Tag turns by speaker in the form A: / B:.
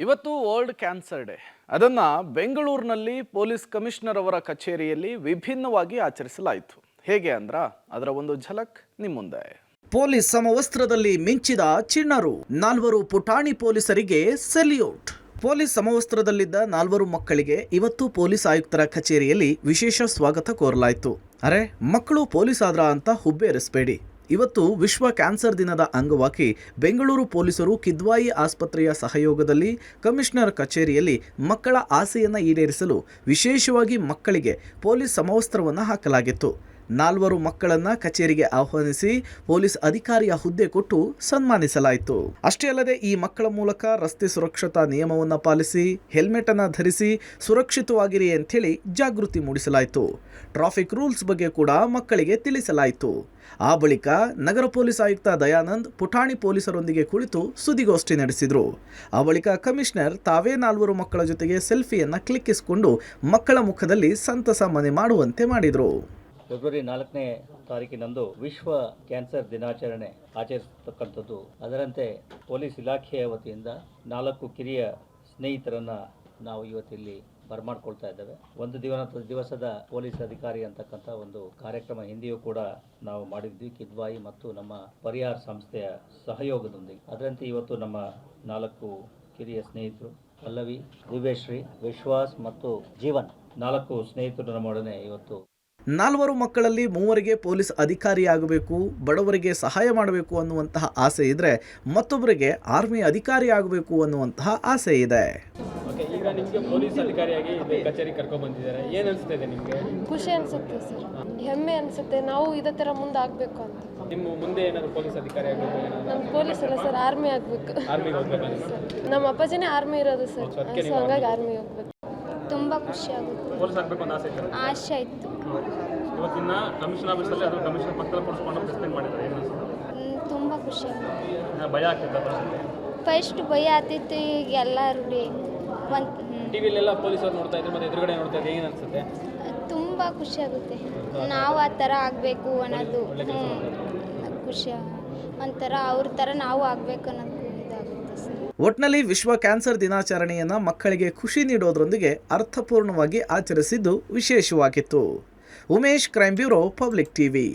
A: ಇವತ್ತು world cancer day. ಅದನ್ನು ಬೆಂಗಳೂರಿನಲ್ಲಿ ಪೊಲೀಸ್ ಕಮಿಷನರ್ ಅವರ ಕಚೇರಿಯಲ್ಲಿ ವಿಭಿನ್ನವಾಗಿ ಆಚರಿಸಲಾಯಿತು. ಹೇಗೆ ಅಂದ್ರ ಅದರ ಒಂದು ಝಲಕ್ ನಿಮ್ಮ ಮುಂದೆ.
B: ಪೊಲೀಸ್ ಸಮವಸ್ತ್ರದಲ್ಲಿ ಮಿಂಚಿದ ಚಿಣ್ಣರು, 4 ಪುಟಾಣಿ ಪೊಲೀಸರಿಗೆ ಸೆಲ್ಯೂಟ್. ಪೊಲೀಸ್ ಸಮವಸ್ತ್ರದಲ್ಲಿದ್ದ 4 ಮಕ್ಕಳಿಗೆ ಇವತ್ತು ಪೊಲೀಸ್ ಆಯುಕ್ತರ ಕಚೇರಿಯಲ್ಲಿ ವಿಶೇಷ ಸ್ವಾಗತ ಕೋರಲಾಯಿತು. ಅರೆ, ಮಕ್ಕಳು ಪೊಲೀಸ್ ಆದ್ರ ಅಂತ ಹುಬ್ಬೇರಿಸಬೇಡಿ. ಇವತ್ತು ವಿಶ್ವ ಕ್ಯಾನ್ಸರ್ ದಿನದ ಅಂಗವಾಗಿ ಬೆಂಗಳೂರು ಪೊಲೀಸರು ಕಿದ್ವಾಯಿ ಆಸ್ಪತ್ರೆಯ ಸಹಯೋಗದಲ್ಲಿ ಕಮಿಷನರ್ ಕಚೇರಿಯಲ್ಲಿ ಮಕ್ಕಳ ಆಸೆಯನ್ನು ಈಡೇರಿಸಲು ವಿಶೇಷವಾಗಿ ಮಕ್ಕಳಿಗೆ ಪೊಲೀಸ್ ಸಮವಸ್ತ್ರವನ್ನು ಹಾಕಲಾಗಿತ್ತು. 4 ಮಕ್ಕಳನ್ನು ಕಚೇರಿಗೆ ಆಹ್ವಾನಿಸಿ ಪೊಲೀಸ್ ಅಧಿಕಾರಿಯ ಹುದ್ದೆ ಕೊಟ್ಟು ಸನ್ಮಾನಿಸಲಾಯಿತು. ಅಷ್ಟೇ ಅಲ್ಲದೆ ಈ ಮಕ್ಕಳ ಮೂಲಕ ರಸ್ತೆ ಸುರಕ್ಷತಾ ನಿಯಮವನ್ನು ಪಾಲಿಸಿ ಹೆಲ್ಮೆಟ್ ಅನ್ನು ಧರಿಸಿ ಸುರಕ್ಷಿತವಾಗಿರಿ ಅಂಥೇಳಿ ಜಾಗೃತಿ ಮೂಡಿಸಲಾಯಿತು. ಟ್ರಾಫಿಕ್ ರೂಲ್ಸ್ ಬಗ್ಗೆ ಕೂಡ ಮಕ್ಕಳಿಗೆ ತಿಳಿಸಲಾಯಿತು. ಆ ಬಳಿಕ ನಗರ ಪೊಲೀಸ್ ಆಯುಕ್ತ ದಯಾನಂದ್ ಪುಟಾಣಿ ಪೊಲೀಸರೊಂದಿಗೆ ಕುಳಿತು ಸುದ್ದಿಗೋಷ್ಠಿ ನಡೆಸಿದರು. ಆ ಬಳಿಕ ಕಮಿಷನರ್ ತಾವೇ 4 ಮಕ್ಕಳ ಜೊತೆಗೆ ಸೆಲ್ಫಿಯನ್ನು ಕ್ಲಿಕ್ಕಿಸಿಕೊಂಡು ಮಕ್ಕಳ ಮುಖದಲ್ಲಿ ಸಂತಸ ಮನೆ ಮಾಡುವಂತೆ ಮಾಡಿದರು.
C: ಫೆಬ್ರವರಿ 4ನೇ ತಾರೀಕಿನಂದು ವಿಶ್ವ ಕ್ಯಾನ್ಸರ್ ದಿನಾಚರಣೆ ಆಚರಿಸತಕ್ಕಂಥದ್ದು. ಅದರಂತೆ ಪೊಲೀಸ್ ಇಲಾಖೆಯ ವತಿಯಿಂದ 4 ಕಿರಿಯ ಸ್ನೇಹಿತರನ್ನು ನಾವು ಇವತ್ತಿಲ್ಲಿ ಬರಮಾಡ್ಕೊಳ್ತಾ ಇದ್ದೇವೆ. ಒಂದು ದಿವಸದ ಪೊಲೀಸ್ ಅಧಿಕಾರಿ ಅಂತಕ್ಕಂಥ ಒಂದು ಕಾರ್ಯಕ್ರಮ ಹಿಂದೆಯೂ ಕೂಡ ನಾವು ಮಾಡಿದ್ವಿ, ಕಿದ್ವಾಯಿ ಮತ್ತು ನಮ್ಮ ಪರಿಹಾರ ಸಂಸ್ಥೆಯ ಸಹಯೋಗದೊಂದಿಗೆ. ಅದರಂತೆ ಇವತ್ತು ನಮ್ಮ 4 ಕಿರಿಯ ಸ್ನೇಹಿತರು ಪಲ್ಲವಿ, ದಿವ್ಯಶ್ರೀ, ವಿಶ್ವಾಸ್ ಮತ್ತು ಜೀವನ್ 4 ಸ್ನೇಹಿತರು ನಮ್ಮೊಡನೆ ಇವತ್ತು.
B: 4 ಮಕ್ಕಳಲ್ಲಿ 3 ಪೊಲೀಸ್ ಅಧಿಕಾರಿಯಾಗಬೇಕು, ಬಡವರಿಗೆ ಸಹಾಯ ಮಾಡಬೇಕು ಅನ್ನುವಂತಹ ಆಸೆ ಇದ್ರೆ, ಮತ್ತೊಬ್ಬರಿಗೆ ಆರ್ಮಿ ಅಧಿಕಾರಿ ಆಗಬೇಕು ಅನ್ನುವಂತಹ ಆಸೆ ಇದೆ.
D: ಓಕೆ, ಈಗ ನಿಮಗೆ ಪೊಲೀಸ್ ಅಧಿಕಾರಿಯಾಗಿ ಕಚೇರಿ ಕರ್ಕೊಂಡು ಬಂದಿದ್ದಾರೆ, ಏನು ಅನಿಸ್ತಿದೆ ನಿಮಗೆ?
E: ಖುಷಿ ಅನಿಸುತ್ತೆ ಸರ್, ಹೆಮ್ಮೆ ಅನಿಸುತ್ತೆ. ನಾವು ಇದೇ ಥರ ಮುಂದೆ ಆಗಬೇಕು ಅಂತ.
D: ನಿಮ್ಮ ಮುಂದೆ ಏನಾದರೂ ಪೊಲೀಸ್ ಅಧಿಕಾರಿ ಆಗಬೇಕು?
E: ನಮ್ಮ ಪೊಲೀಸ್ ಅಲ್ಲ ಸರ್, ಆರ್ಮಿ ಆಗಬೇಕು.
D: ಆರ್ಮಿಗೆ ಹೋಗ್ಬೇಕು
E: ಸರ್, ನಮ್ಮ ಅಪ್ಪಾಜಿನೇ ಆರ್ಮಿ ಇರೋದು ಸರ್, ಸೊ ಹಂಗಾಗಿ ಆರ್ಮಿ ಹೋಗ್ಬೇಕು.
F: ತುಂಬ ಖುಷಿ ಆಗುತ್ತೆ.
D: ಪೊಲೀಸ್ ಆಗಬೇಕು ಅಂತ ಆಸೆ ಇತ್ತು?
F: ಆಸೆ ಇತ್ತು.
D: ಇವತ್ತಿನ ಕಮಿಷನ್ ಆಫೀಸಲ್ಲಿ ಅದು ಕಮಿಷನ್ ಮಕ್ಕಳ ಕೊಡಿಸ್ಕೊಂಡು ಪ್ರೆಸಿಡೆಂಟ್ ಮಾಡಿದ್ದಾರೆ, ಏನು ಅನಿಸುತ್ತೆ?
F: ತುಂಬ ಖುಷಿ ಆಗುತ್ತೆ.
D: ಭಯ ಆಗ್ತಿತ್ತು
F: ಫಸ್ಟ್ ಭಯ ಆಗ್ತಿತ್ತು, ಈಗ ಎಲ್ಲ ರೂಢಿ. ಒಂದು
D: ಟಿವಿಲೆಲ್ಲ ಪೊಲೀಸರು ನೋಡ್ತಾ ಇದ್ರು, ಮತ್ತೆ ಎದುರುಗಡೆ ನೋಡ್ತಾ ಇದ್ರು, ಏನು ಅನಿಸುತ್ತೆ?
F: ತುಂಬ ಖುಷಿ ಆಗುತ್ತೆ. ನಾವು ಆ ಥರ ಆಗಬೇಕು ಅನ್ನೋದು ಖುಷಿ. ಒಂಥರ ಅವ್ರ ಥರ ನಾವು ಆಗಬೇಕು ಅನ್ನೋದು ಇದಾಗುತ್ತೆ ಸರ್.
B: ಒಟ್ನಲ್ಲಿ ವಿಶ್ವ ಕ್ಯಾನ್ಸರ್ ದಿನಾಚರಣೆಯನ್ನು ಮಕ್ಕಳಿಗೆ ಖುಷಿ ನೀಡೋದ್ರೊಂದಿಗೆ ಅರ್ಥಪೂರ್ಣವಾಗಿ ಆಚರಿಸಿದ್ದು ವಿಶೇಷವಾಗಿತ್ತು. Umesh, crime bureau, public TV.